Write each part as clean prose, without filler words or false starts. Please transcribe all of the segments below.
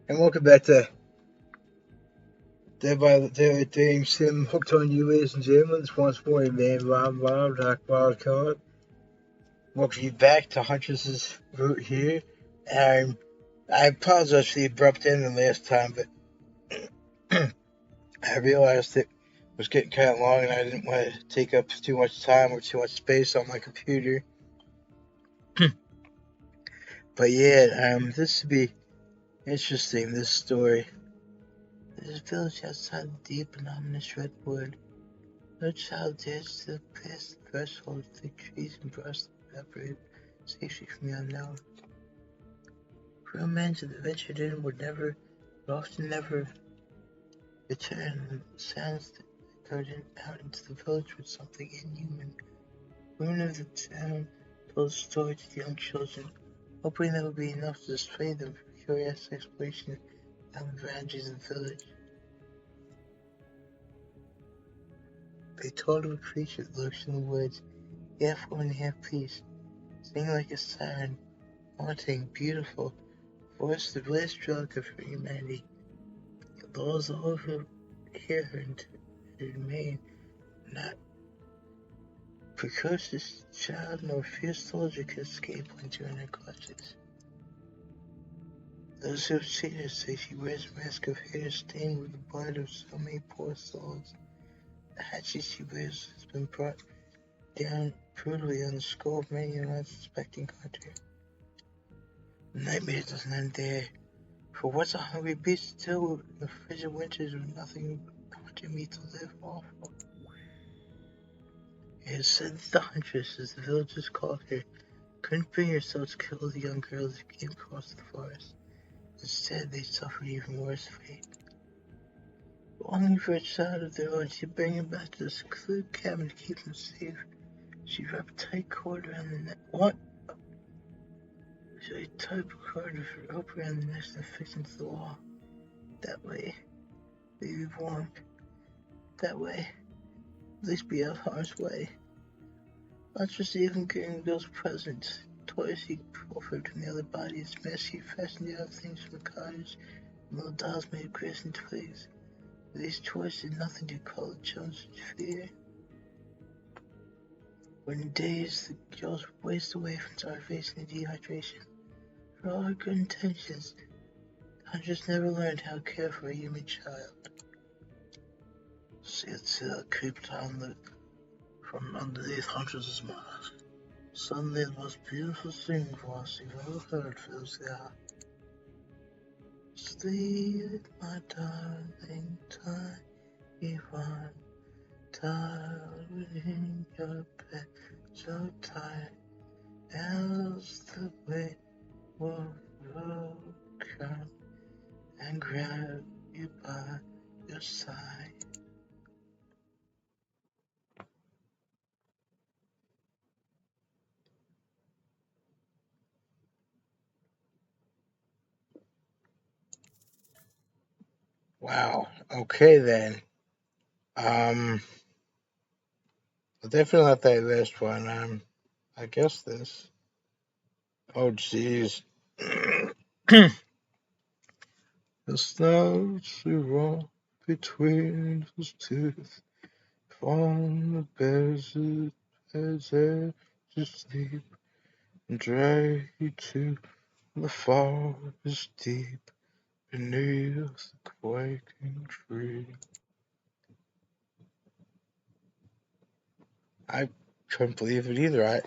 And welcome back to Dead by the David James Sim Hooked on You, ladies and gentlemen. It's once more your man, Rob, Doc Wildcard. Welcome you back to Huntress's route here. And I apologize for the abrupt ending last time, but I realized it was getting kind of long and I didn't want to take up too much time or too much space on my computer. But yeah, this would be interesting, this story. There's a village outside the deep and ominous redwood. No child dares to pass the threshold of thick trees and brush that separate safety from the unknown. Real men that ventured in would often never return, and the sounds that echoed out into the village were something inhuman. Women of the town told the story to the young children, hoping that would be enough to dissuade them from curious exploration down the boundaries of the village. They told of a creature that lurks in the woods, half woman, half beast, singing like a siren, haunting, beautiful, voice the last drug of her humanity. The laws all who hear her and to remain not precocious child nor fierce soldier could escape when in her clutches. Those who have seen her say she wears a mask of hair stained with the blood of so many poor souls. The hatchet she wears has been brought down brutally on the skull of many an unsuspecting hunter. The nightmare doesn't end there. For what's a hungry beast to do in the frigid winters with nothing hunter meat to live off of? It is said that the huntress, as the villagers called her, couldn't bring herself to kill the young girls who came across the forest. Instead, they suffered even worse fate. Longing for a child of their own, she'd bring him back to the secluded cabin to keep him safe. She wrapped a tight cord around the neck. What? She tied a cord of rope around the neck and fixed into the wall. That way, they'd be warm. That way, at least be out of harm's way. Huntress even giving those presents. Toys he offered from the other bodies, masks he fashioned out of things from the cottage, and little dolls made of grass and twigs. But these toys did nothing to call the children's fear. When days the girls would waste away from starvation and dehydration. For all her good intentions, Huntress never learned how to care for a human child. Sila creeped on from underneath Huntress's mask. Suddenly the most beautiful singing voice you've ever heard fills the air. Sleep, my darling, tiny one, tired in your bed, so tired, else the weight will come and grab you by your side. Wow. Okay then. Definitely not that last one. I guess this. Oh jeez. The snow to roll between his teeth. From the desert as to sleep, and drag you to the forest deep beneath the quaking tree. I couldn't believe it either.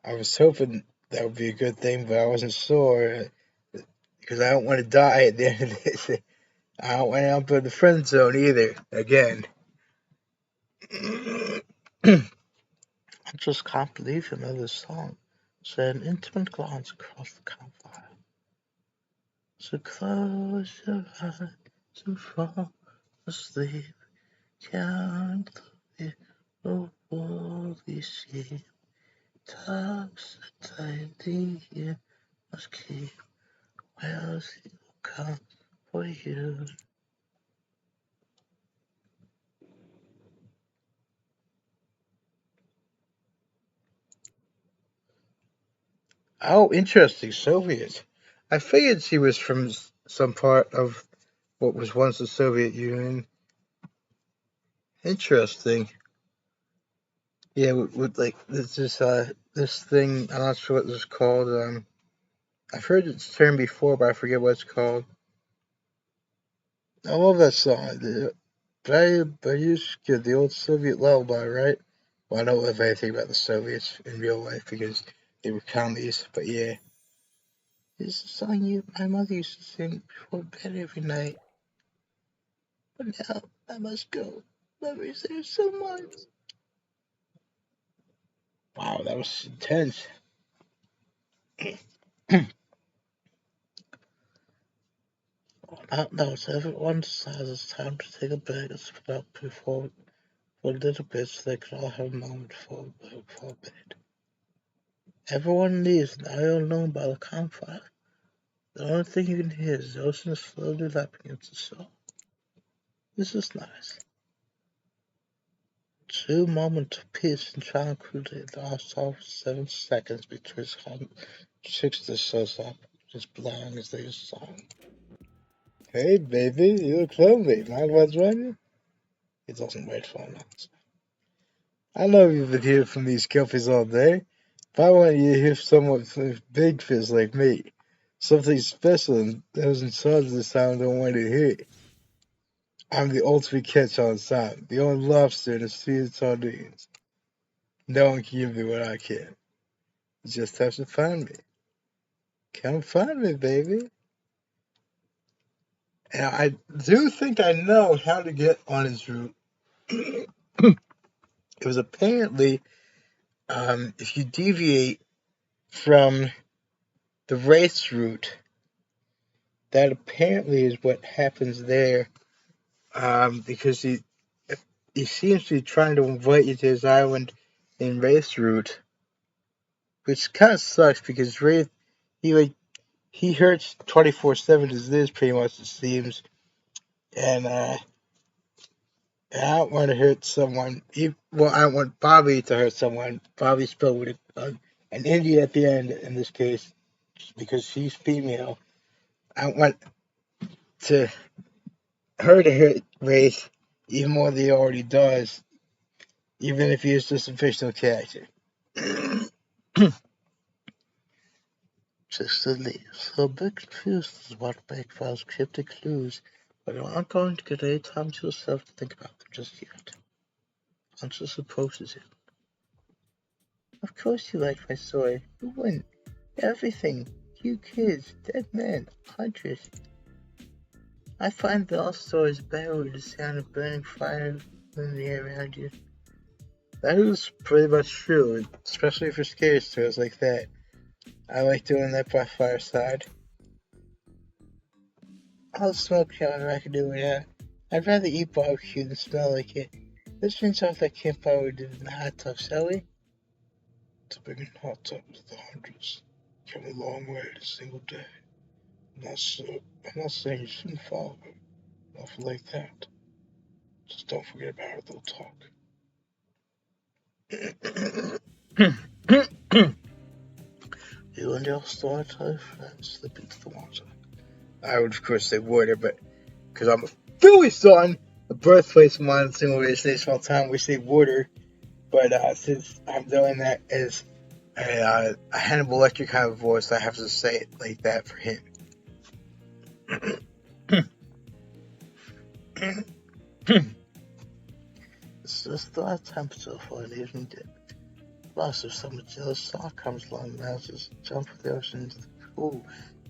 I was hoping that would be a good thing, but I wasn't sure because I don't want to die at the end of this. I don't want to end up in the friend zone either. Again. I just can't believe another song. Said an intimate glance across the campfire. So close your eyes and fall asleep. Count the little woolly sheep. Tucks so tightly you must keep. Wells will come for you. Oh, interesting. Soviet. I figured she was from some part of what was once the Soviet Union. Interesting. Yeah, with like this thing. I'm not sure what this is called. I've heard its term before, but I forget what it's called. I love that song. Bayushka, the old Soviet lullaby, right? Well, I don't know anything about the Soviets in real life because they were commies, but yeah. This is a song my mother used to sing before bed every night. But now I must go. Memories there so much. Wow, that was intense. Out now, so everyone decides it's time to take a break and split up before for a little bit so they can all have a moment before bed. Everyone leaves, now you're alone by the campfire. The only thing you can hear is the ocean slowly lapping against the shore. This is nice. Two moments of peace and tranquility last off 7 seconds between chicks that shows up, just blowing as they song. Hey baby, you look lonely. Mind if I join you? He doesn't wait for an answer. I know you've been hearing from these companies all day. If I want you to hear someone with big fish like me, something special and those in charge of the sound don't want you to hear. I'm the ultimate catch on sound, the only lobster in the sea of sardines. No one can give me what I can. You just have to find me. Come find me, baby. And I do think I know how to get on his route. It was apparently, if you deviate from the race route, that apparently is what happens there. Because he seems to be trying to invite you to his island in race route, which kind of sucks because race he hurts 24/7 as it is pretty much it seems, and I don't want to hurt someone. Well, I don't want Bobby to hurt someone. Bobby spelled with an Indian at the end in this case because she's female. I don't want to her to hurt race even more than he already does, even if he is just a fictional character. Just the leaves. So a bit confused is what make files cryptic clues, but you aren't going to get any time to yourself to think about them just yet. Hunter supposes it. Of course you liked my story. Who wouldn't? Everything. You kids, dead men, Huntress. I find that all stories better with the sound of burning fire in the air around you. That is pretty much true, especially for scary stories like that. I like doing that by fireside. I'll smoke however I can do it out. I'd rather eat barbecue than smell like it. Let's rinse off that campfire we did in the hot tub, shall we? To bring in hot tub with the Hundreds. Come a long way in a single day. I'm not saying you shouldn't follow her. Nothing like that. Just don't forget about her, they'll talk. You and your storyteller friends slip into the water. I would, of course, say water, but because I'm a Philly son, the birthplace of mine, single radio station all the time, we say water. But since I'm doing that as a Hannibal Lecter kind of voice, I have to say it like that for him. It's just the right temperature for an evening dip. Plus, if some jealous star comes along and manages to jump for the ocean into the pool,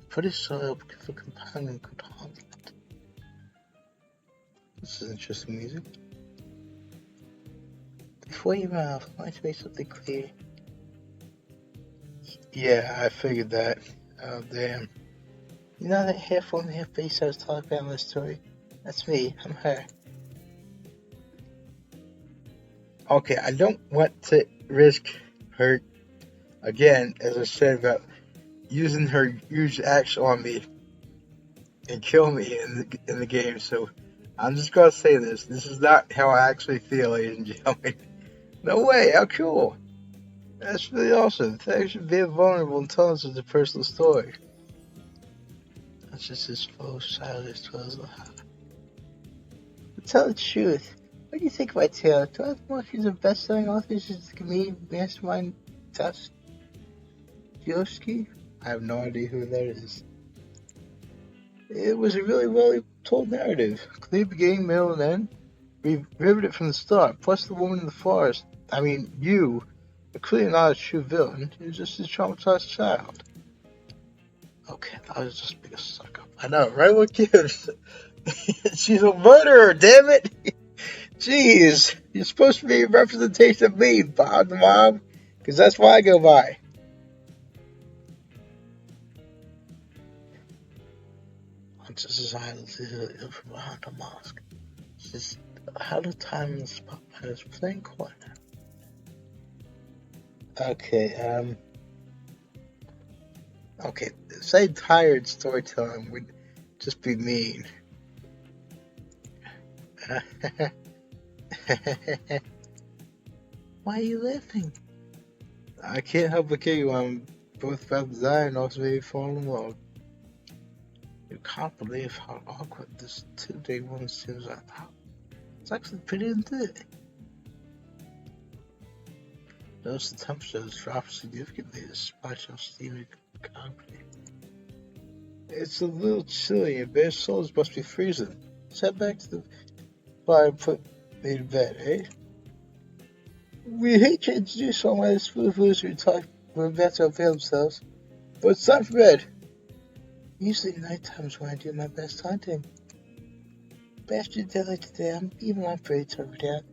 pretty sure the companion could handle it. This is interesting music. Before you run off, I want to make something clear. Yeah, I figured that. Oh, damn. You know that half woman, half face I was talking about in my story? That's me. I'm her. Okay, I don't want to risk her again, as I said, about using her huge axe on me and kill me in the game. So I'm just gonna say this. This is not how I actually feel, ladies and gentlemen. No way. How cool. That's really awesome. Thanks for being vulnerable and telling us a personal story. It's just his full childish twirls of heart. To tell the truth, what do you think of my tale? Do I know if she's a best-selling author? She's a comedian mastermind Dostoevsky? I have no idea who that is. It was a really well told narrative. Clear beginning, middle, and end. We riveted from the start. Plus the woman in the forest. I mean, you are clearly not a true villain. You're just a traumatized child. Okay, I was just being a sucker. I know, right? What gives? She's a murderer, damn it! Jeez, you're supposed to be a representation of me, Bob the Mom, because that's what I go by. Huntress's eyes from behind the mask. She's out of time in the spotlight. It's playing quiet. Okay, okay, say tired storytelling would just be mean. Why are you laughing? I can't help but kill you. I'm both about to die and also maybe fall in love. You can't believe how awkward this 2-day one seems right now. It's actually pretty intense. Notice the temperature has dropped significantly despite your steamy concrete. It's a little chilly and bare souls must be freezing. Let's head back to the fire and put me to bed, eh? We hate to introduce someone as foolish we talk we're about to avail themselves, but it's time for bed. Usually nighttime is when I do my best hunting. But after daylight today, I'm even afraid to over that.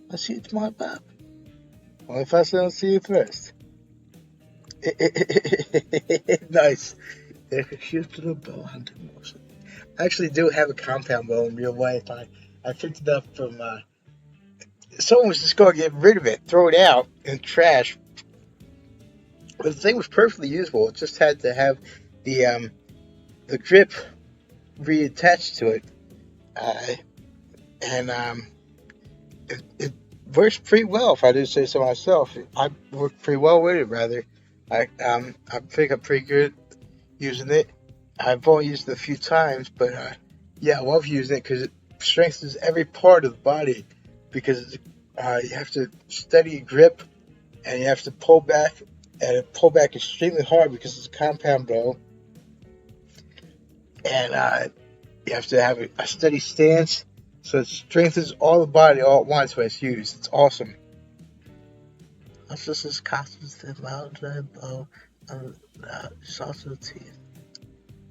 I'll see you tomorrow, Bob. Only if I don't see you first. Nice. There's a cute little bow hunting motion. I actually do have a compound bow in real life. I picked it up from someone was just going to get rid of it, throw it out in trash. But the thing was perfectly usable. It just had to have the grip reattached to it, and it works pretty well. If I do say so myself, I work pretty well with it. Rather, I think I'm pretty good using it. I've only used it a few times, but yeah, I love using it because it strengthens every part of the body. Because you have to steady grip, and you have to pull back, and pull back extremely hard because it's a compound bow, and you have to have a steady stance, so it strengthens all the body all at once when it's used. It's awesome. This is Costas the mountain bow and shots of the teeth,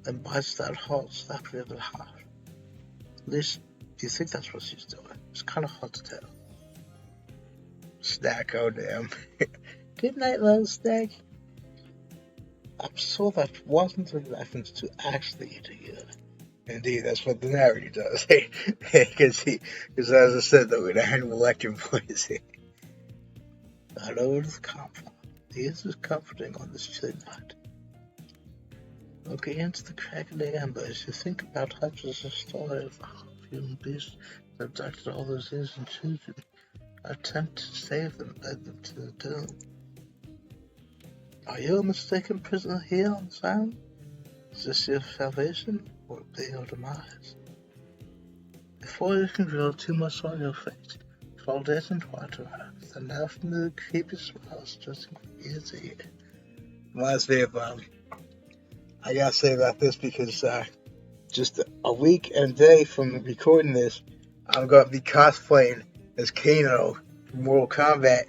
and bites that halt, slapping it in the heart. At least, do you think that's what she's doing? It's kind of hard to tell. Snack, oh damn. Good night, little snack. I'm sure that wasn't a reference to actually eating you. Indeed, that's what the narrator does. Because as I said, though, in animal electric voice. Not over the compound. The air is comforting on this chilly night. Looking into the crack of the amber as you think about Huntress's story of the human beast that abducted all those innocent children. Attempt to save them, led them to the doom. Are you a mistaken prisoner here on this island? Is this your salvation, or be your demise? Before you can grow too much on your face, fall dead into water, and now from the creepy smiles just from ear to ear. Reminds me of, I gotta say about this because, just a week and a day from recording this, I'm gonna be cosplaying as Kano from Mortal Kombat.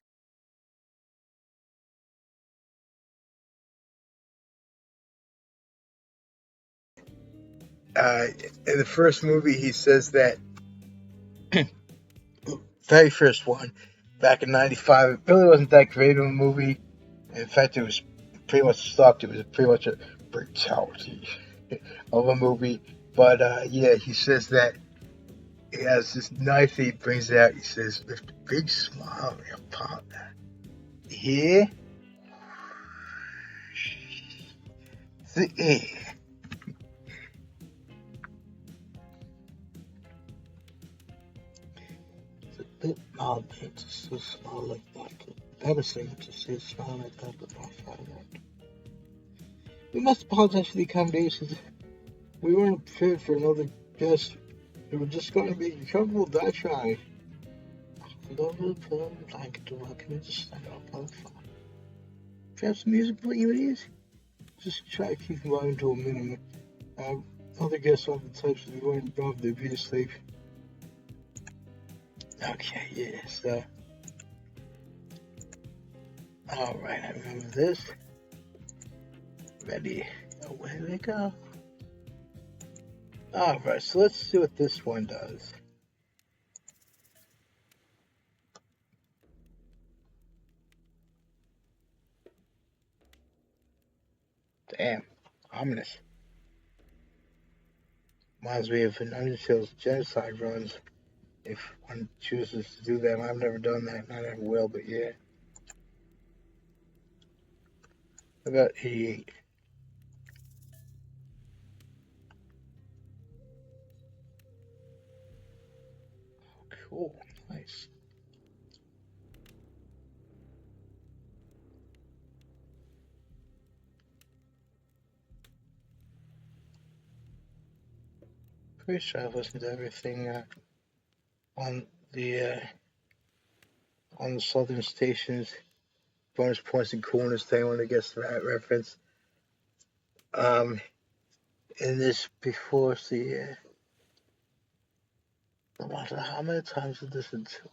In the first movie, he says that, very first one, back in '95, it really wasn't that great of a movie. In fact, it was pretty much sucked. It was pretty much a brutality of a movie. But yeah, he says that he has this knife that he brings out. He says, with a big smile on your partner. Here, the air. It's a bit mild to see a smile like that. Embarrassing to see a smile like that, but not far out. We must apologize for the accommodations. We weren't prepared for another guest. We were just going to be comfortable that shy. Lovely pillow and blanket to welcome you to stand up on the fire. Perhaps some music playing with ease? Just try to keep volume to a minimum. Other guests on the types we weren't involved, they'd be asleep. Okay, yeah, so. Alright, I remember this. Ready. Away we go. Alright, so let's see what this one does. Damn, ominous. Reminds me of an Undertale's genocide runs. If one chooses to do that, I've never done that, and I never will, but yeah. About 88. Cool, nice. Pretty sure I've listened to everything on the southern stations. Bonus points and corners thing when it gets to that reference. In this before, see, no matter how many times you listen to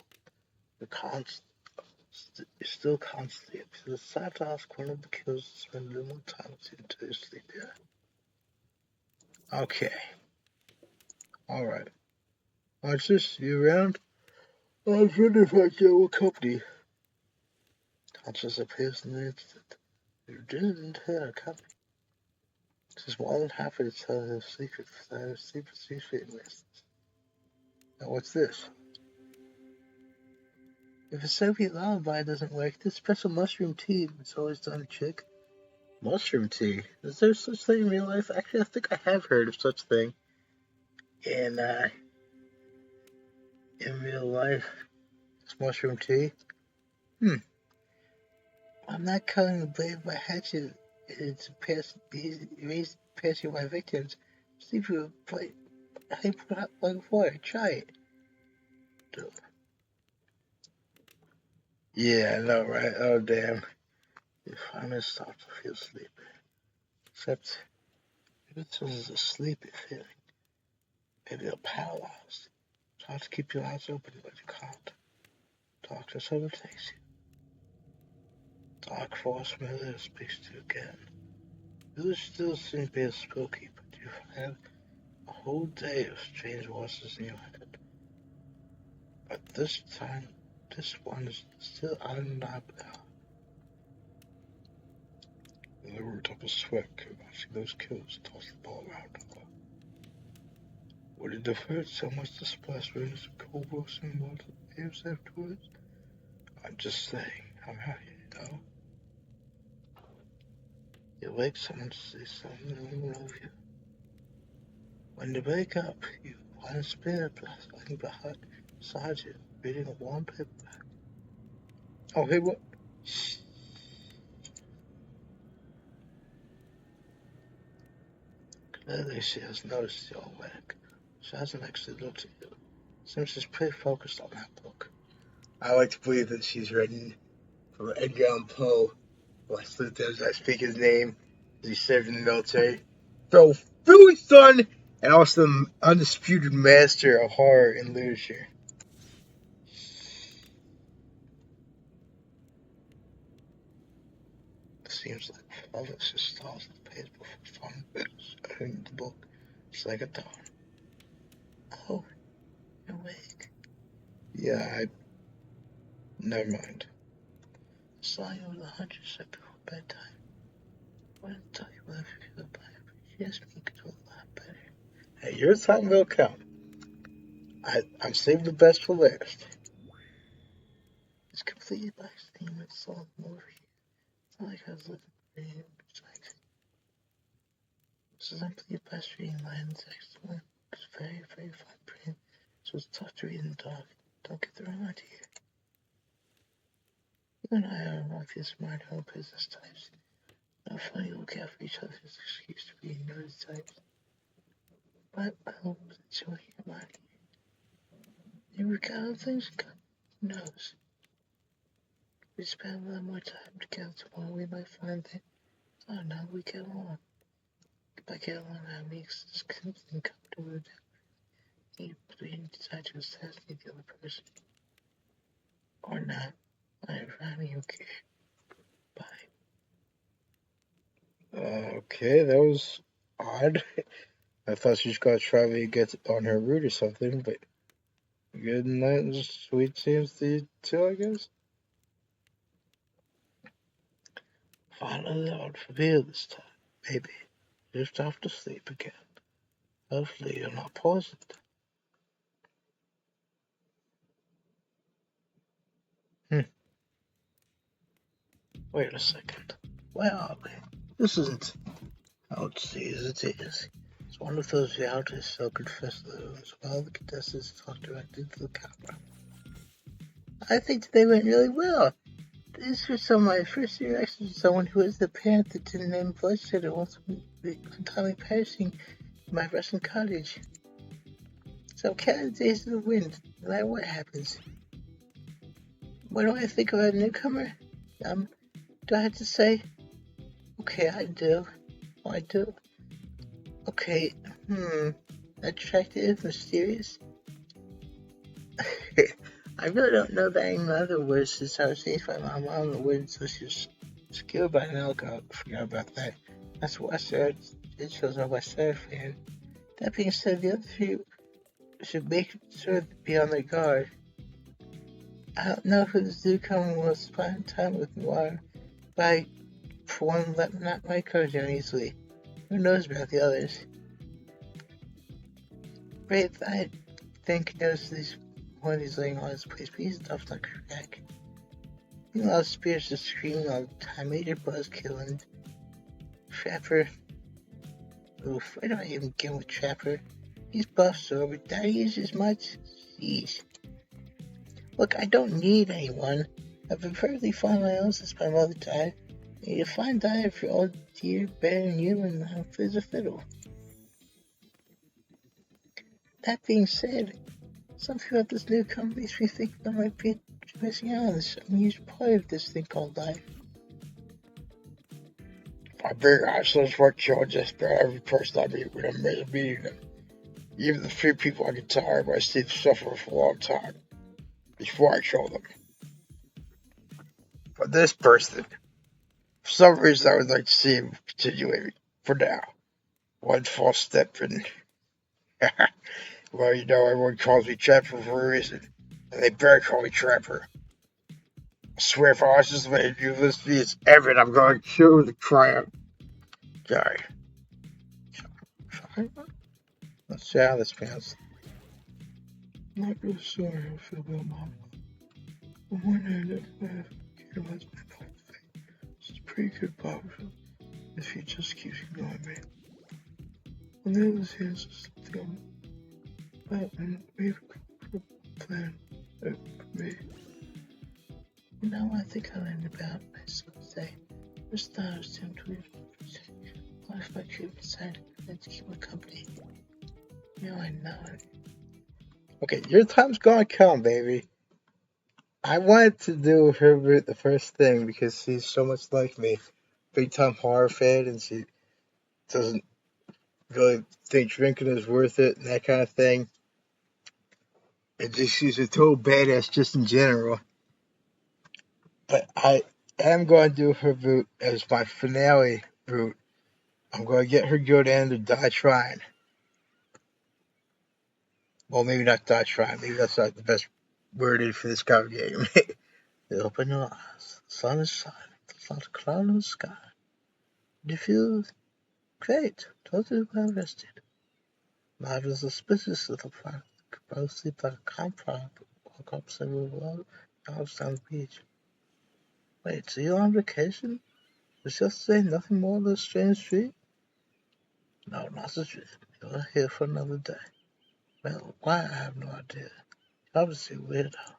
the const, you're still constantly. So the sad to ask one of the kills to spend a little more time into your sleep. Yeah. Okay. All right. Archers, you around? I was wondering if I get your company. Archers appears in the instant. You didn't hear a company. She's more than happy to tell her secret lists. Now what's this? If a Soviet lullaby doesn't work, this special mushroom tea it's always done a trick. Mushroom tea? Is there such thing in real life? Actually, I think I have heard of such thing in real life. It's mushroom tea. I'm not cutting the blade of my hatchet. It's passing my victims. See if you play. I put out like fire. Try it. Yeah, I know, right? Oh, damn. You finally start to feel sleepy. Except, maybe this is a sleepy feeling. Maybe you're paralyzed. Try to keep your eyes open, but you can't. Darkness overtakes you. Dark force familiar speaks to you again. You still seem to be a spooky, but you have a whole day of strange voices in your head. But this time, this one is still undeniable. In the root of a sweat, watching those kills toss the ball around. Would it divert so much to splash rings of cold water and water waves afterwards? I'm just saying, I'm happy, you know? You wake someone to say something wrong with you. When you wake up, you find a spirit lying beside you, reading a warm paperback. Oh, hey, what? Shh. Clearly, she has noticed you're awake. She hasn't actually looked at you. Seems she's pretty focused on that book. I like to believe that she's written from Edgar Allan Poe. Well, I salute him as I speak his name, as he served in the military. So, Philly son, and also the undisputed master of horror and literature. It seems like Felix just stalls the page before finally the book. It's like a dawn. Oh, you're awake. Yeah, never mind. I saw you with the Huntress right before bedtime. I wanted to tell you whatever you feel about it, but she asked me to do a lot better. Hey, your time will come. I'm saving the best for last. It's completed by steam and salt over here. It's not like I was living in a besides. This is simply a best reading line in text one. It's very, very fine print, so it's tough to read in the dark. Don't get the wrong idea. You and I are obviously smart home business types. Not funny to look out for each other's excuse to be nerdy types. But I'll enjoy your money. You got other things coming. Who knows? We spend a little more time together tomorrow. We might find that. Oh no, we get along. If I get along, that makes this something comfortable. You decide to assassinate the other person. Or not. I don't okay. Bye. Okay, that was odd. I thought she was gonna try to get on her route or something, but good night and sweet dreams to you too, I guess. Finally, Lord, forgive this time, baby. Just off to sleep again. Hopefully, you're not poisoned. Hmm. Wait a second. Where are we? This isn't Outsea as it is. It's one of those reality so-called festivals where all the contestants talk directly to the camera. I think they went really well. These were some of my first interactions with someone who was the parent that didn't name bloodshed and once untimely perishing in my Russian cottage. So I'm counting days of the wind, no matter what happens. What do I think of a newcomer? Do I have to say? Okay, I do. Oh, I do. Okay, attractive, mysterious? I really don't know that in other words since I was raised by my mom. The word so she's skilled by now. I forgot about that. That's why I said it shows up West Side fan. That being said, the other three should make sure to be on their guard. I don't know who this newcomer will spend time with Noir, but I, for one, let not my courage down easily. Who knows about the others? Great, I think knows these one he's laying on his place, but he's tough like a crack. Meanwhile, Spears just screaming all the time, Major Buzzkill and Trapper. Oof, why do I even begin with Trapper? He's buff, so but Daddy is as much. Jeez. Look, I don't need anyone. I've been perfectly fine on my own since my mother died. I need a fine diet for all dear, better than you, and how plays a fiddle. That being said, something about this new company makes me think I might be missing out on this huge part of this thing called life. My big eyes is what killed just about every person I meet when I'm meeting them. Even the few people I can tire by see them suffer for a long time before I kill them. But this person, for some reason I would like to see him continuing for now. One false step and well, everyone calls me Trapper for a reason. And they better call me Trapper. I swear if I was just letting you listen to me, it's Evan, I'm going to kill the crap. Sorry. Sorry? Let's see how this pans. I'm not really sure how I feel about Mom. On one hand, I have care about my life. It's pretty good, Bob, if he just keeps ignoring me. On the other hand, it's something about and maybe a plan for me. Now I think I learned about myself today. First thought I was tempted to life my creep inside and to keep me company. Now I know it. Okay, your time's gonna come, baby. I wanted to do her route the first thing because she's so much like me. Big time horror fan, and she doesn't really think drinking is worth it and that kind of thing. And just she's a total badass just in general. But I am going to do her route as my finale route. I'm going to get her good end or die trying. Well, maybe not die trying. Maybe that's not the best wording for this kind of game. Open your eyes. The sun is shining. There's not a cloud in the sky. You feel great. Totally well rested. Life is auspicious little planet. Both sleep like a campfire. Woke up several hours down the beach. Wait, so you're on vacation? Was yesterday nothing more than a strange dream? No, not a dream. You're here for another day. Well, why I have no idea. You're obviously a weirdo.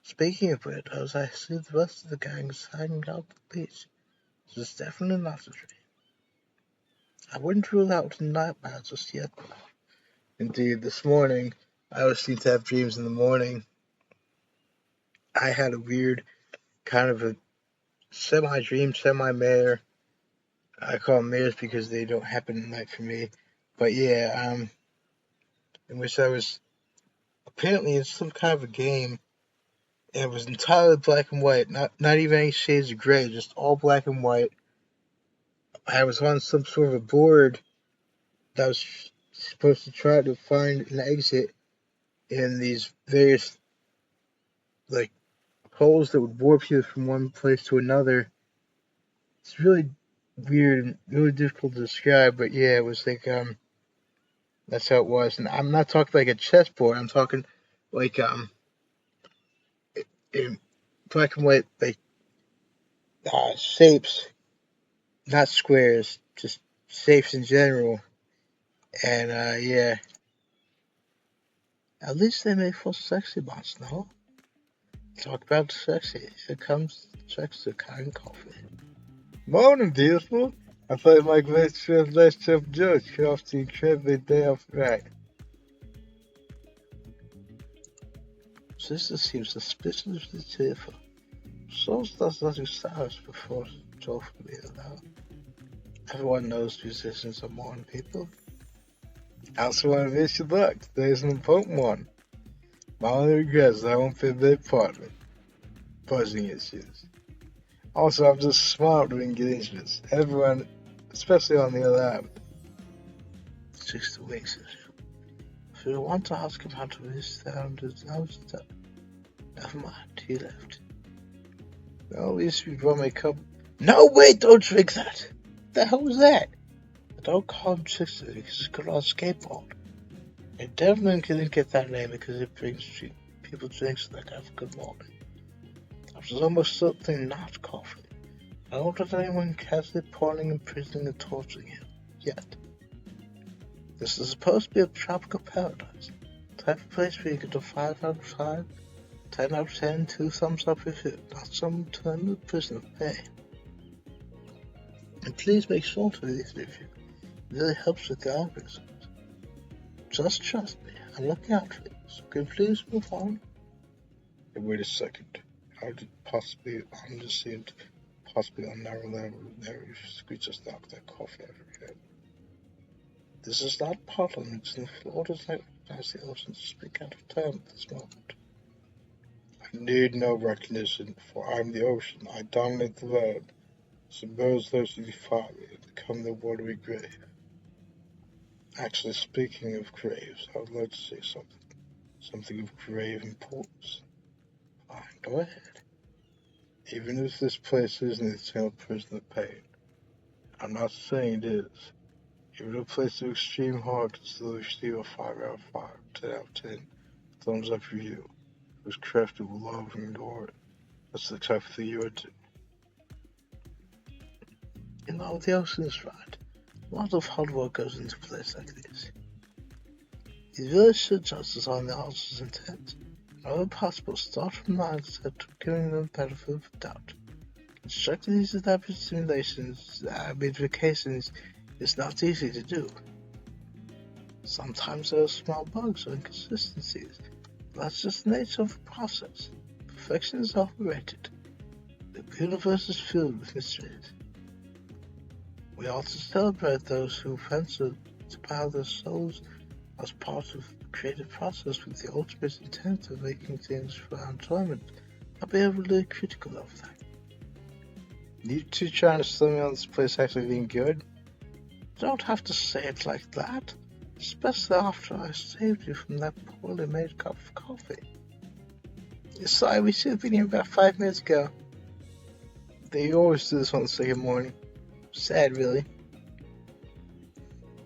Speaking of weirdos, I see the rest of the gang is hanging out at the beach. This is definitely not a dream. I wouldn't rule out a nightmare just yet. Indeed, this morning, I always seem to have dreams in the morning. I had a weird kind of a semi-dream, semi-mare. I call them mares because they don't happen at night for me. But yeah, in which I was apparently in some kind of a game, and it was entirely black and white, not even any shades of gray, just all black and white. I was on some sort of a board that was supposed to try to find an exit in these various like holes that would warp you from one place to another. It's really weird and really difficult to describe, but yeah, it was like that's how it was. And I'm not talking like a chessboard. I'm talking like in black and white like shapes, not squares, just shapes in general. And yeah, at least they make for sexy bots, no? Talk about sexy. Here comes sexy kind coffee. Morning, beautiful. I thought my great chef, last chef Joe, off the incredible day of right. Sister seems suspiciously cheerful. So does nothing sours before joyfully allowed. Everyone knows musicians are morning people. I also want to wish you luck. Today's an important one. My only regret is I won't be a big part of it. Buzzing issues. Also, I'm just smart with engagements. Everyone, especially on the other end. 60 weeks. If you want to ask him how to reach down to the house, never mind, he left. Well, at least we brought my cup. No, wait, don't drink that! What the hell was that? I don't call him Trickster because he's good on skateboard. And definitely didn't get that name because it brings people drinks that have a good morning. Which is almost something not coffee. I don't let anyone casually pouring, imprisoning, and torturing him. Yet. This is supposed to be a tropical paradise. The type of place where you get a 5 out of 5, 10 out of 10, 2 thumbs up review, not some eternal prison of pain. And please make sure to leave the review. It really helps with the algorithms. Just trust me, I'm looking out for you, so can you please move on? Hey, wait a second. How did possibly undeceived, possibly unnarrow screeches knock that coffee out of your head? This is not Portland, it's in Florida, like recognize the ocean to speak out of turn at this moment. I need no recognition, for I am the ocean, I dominate the land. Submerge those who defy me and become the watery grave. Actually, speaking of graves, I would like to say something of grave importance. Fine, go ahead. Even if this place isn't the eternal prison of pain, I'm not saying it is. Even a place of extreme horror can still receive a 5 out of 5, 10 out of 10, thumbs up review. It was crafted with love and glory. That's the type of thing you would do. You know, the ocean is right. A lot of hard work goes into a place like this. You really should justice on the author's intent. Whenever possible, start from the mindset of giving them the benefit of the doubt. Constructing these adaptive simulations, vacations, is not easy to do. Sometimes there are small bugs or inconsistencies, but that's just the nature of the process. Perfection is overrated. The universe is filled with mysteries. We ought to celebrate those who venture to power their souls as part of the creative process with the ultimate intent of making things for our enjoyment. I'll be really critical of that. You two trying to sell me on this place actually being good? You don't have to say it like that, especially after I saved you from that poorly made cup of coffee. Sorry, we should have been here about 5 minutes ago. They always do this on the second morning. Sad, really.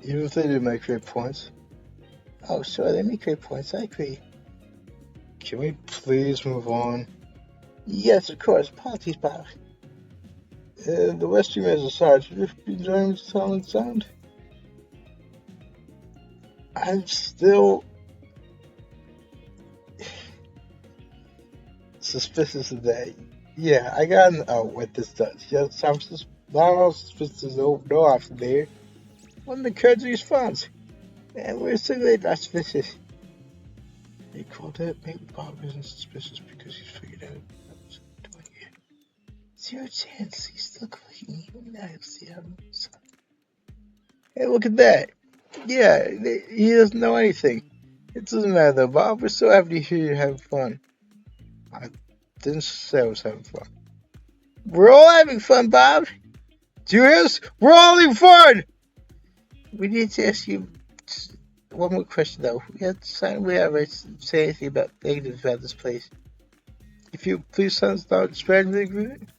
Even if they do make great points. Oh, sure, they make great points, I agree. Can we please move on? Yes, of course, apologies, Bob. The Western is aside, should you be enjoying this solid sound? I'm still suspicious of that. Yeah, I got an out with this does. Yes, I'm suspicious. No after there. One of the country's funds. And we're so glad that's vicious. They called it maybe Bob isn't suspicious because he's figured out what I was doing here. Zero chance he's still clicking even now. See how hey, look at that. Yeah, he doesn't know anything. It doesn't matter though, Bob. We're so happy to hear you're having fun. I didn't say I was having fun. We're all having fun, Bob. Do you hear us? We're all having fun! We need to ask you one more question, though. We have to say anything about negative about this place. If you please start spreading the agreement.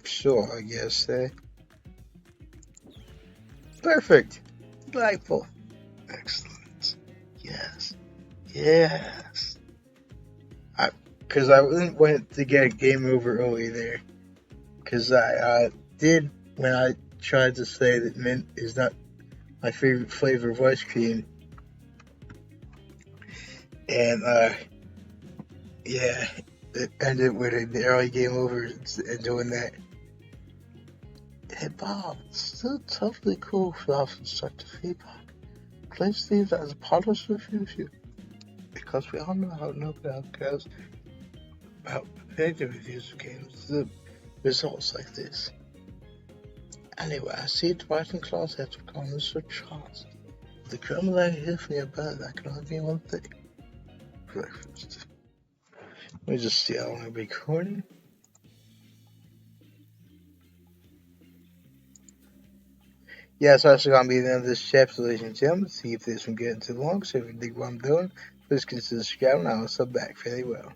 Sure, I guess. Perfect. Delightful. Excellent. Yes. Yes. Because I went to get a game over early there. Because I did when I tried to say that mint is not my favorite flavor of ice cream. And, yeah, it ended with the early game over and doing that. Hey, Bob, it's still totally cool for us constructive feedback. Please leave that as a polish review because we all know how nobody cares about negative reviews of games. The results like this. Anyway, I see the writing class has become Mr. Charles. The criminal I hear from your bird, that can only mean one thing. Breakfast. Let me just see how long I'm recording. Yeah, it's actually going to be the end of this chapter, ladies and gentlemen. See if this one getting too long. So if you dig what I'm doing, please consider subscribing. I will sub back very well.